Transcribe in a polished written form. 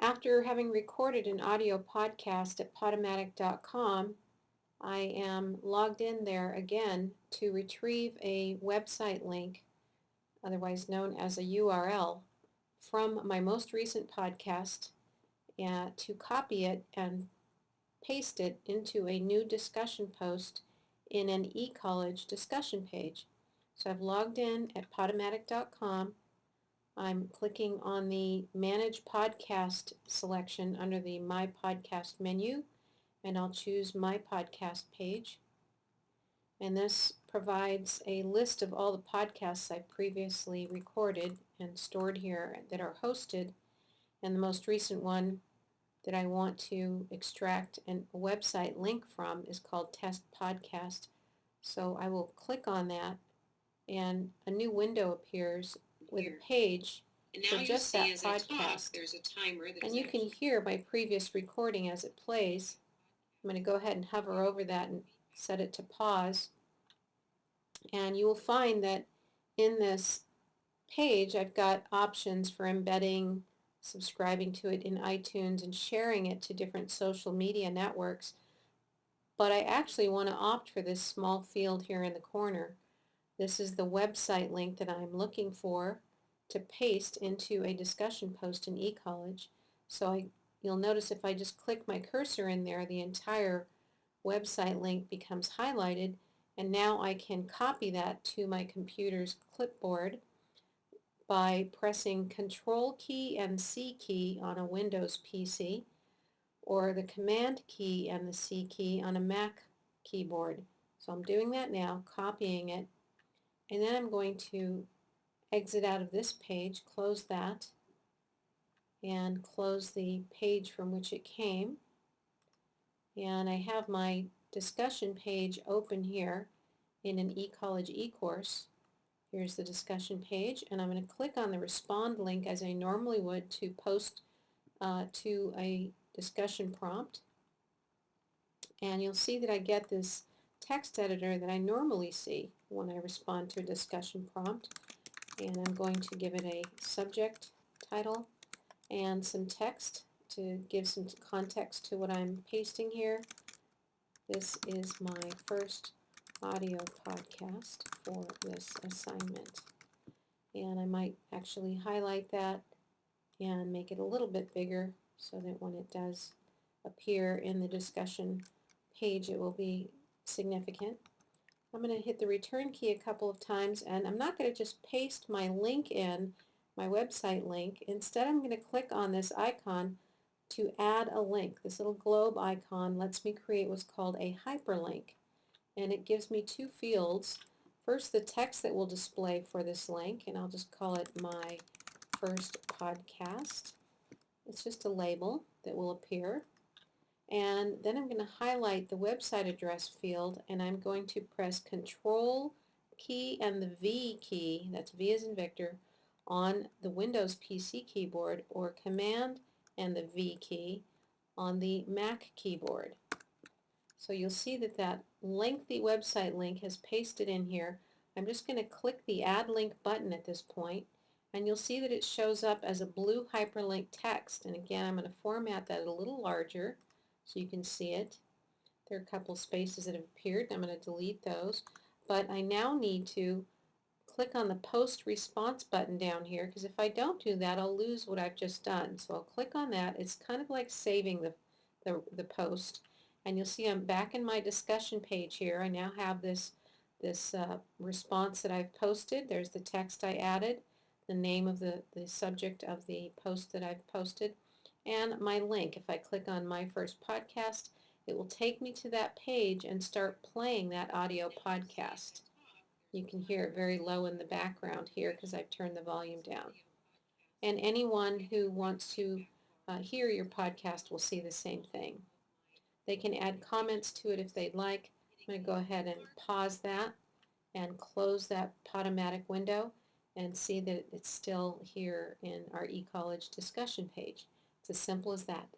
After having recorded an audio podcast at Podomatic.com, I am logged in there again to retrieve a website link, otherwise known as a URL, from my most recent podcast and to copy it and paste it into a new discussion post in an eCollege discussion page. So I've logged in at Podomatic.com. I'm clicking on the Manage Podcast selection under the My Podcast menu, and I'll choose My Podcast page. And this provides a list of all the podcasts I've previously recorded and stored here that are hosted, and the most recent one that I want to extract a website link from is called Test Podcast. So I will click on that, and a new window appears with a page for just that podcast. There's a timer and you can hear my previous recording as it plays. I'm going to go ahead and hover over that and set it to pause. And you will find that in this page I've got options for embedding, subscribing to it in iTunes, and sharing it to different social media networks. But I actually want to opt for this small field here in the corner. This is the website link that I'm looking for to paste into a discussion post in eCollege. So you'll notice if I just click my cursor in there, the entire website link becomes highlighted, and now I can copy that to my computer's clipboard by pressing Control key and C key on a Windows PC, or the Command key and the C key on a Mac keyboard. So I'm doing that now, copying it, and then I'm going to exit out of this page, close that, and close the page from which it came. And I have my discussion page open here in an eCollege eCourse. Here's the discussion page, and I'm going to click on the respond link as I normally would to post to a discussion prompt. And you'll see that I get this text editor that I normally see when I respond to a discussion prompt. And I'm going to give it a subject title and some text to give some context to what I'm pasting here. This is my first audio podcast for this assignment. And I might actually highlight that and make it a little bit bigger so that when it does appear in the discussion page it will be significant. I'm going to hit the return key a couple of times, and I'm not going to just paste my link in, my website link. Instead I'm going to click on this icon to add a link. This little globe icon lets me create what's called a hyperlink, and it gives me two fields. First, the text that will display for this link, and I'll just call it My First Podcast. It's just a label that will appear. And then I'm going to highlight the website address field, and I'm going to press Control key and the V key, that's V as in Victor, on the Windows PC keyboard, or Command and the V key on the Mac keyboard. So you'll see that that lengthy website link has pasted in here. I'm just going to click the Add Link button at this point, and you'll see that it shows up as a blue hyperlink text. And again, I'm going to format that a little larger so you can see it. There are a couple spaces that have appeared. I'm going to delete those. But I now need to click on the Post Response button down here, because if I don't do that, I'll lose what I've just done. So I'll click on that. It's kind of like saving the post. And you'll see I'm back in my discussion page here. I now have this response that I've posted. There's the text I added, the name of the subject of the post that I've posted, and my link. If I click on My First Podcast, it will take me to that page and start playing that audio podcast. You can hear it very low in the background here because I've turned the volume down. And anyone who wants to hear your podcast will see the same thing. They can add comments to it if they'd like. I'm going to go ahead and pause that and close that Podomatic window and see that it's still here in our eCollege discussion page. It's as simple as that.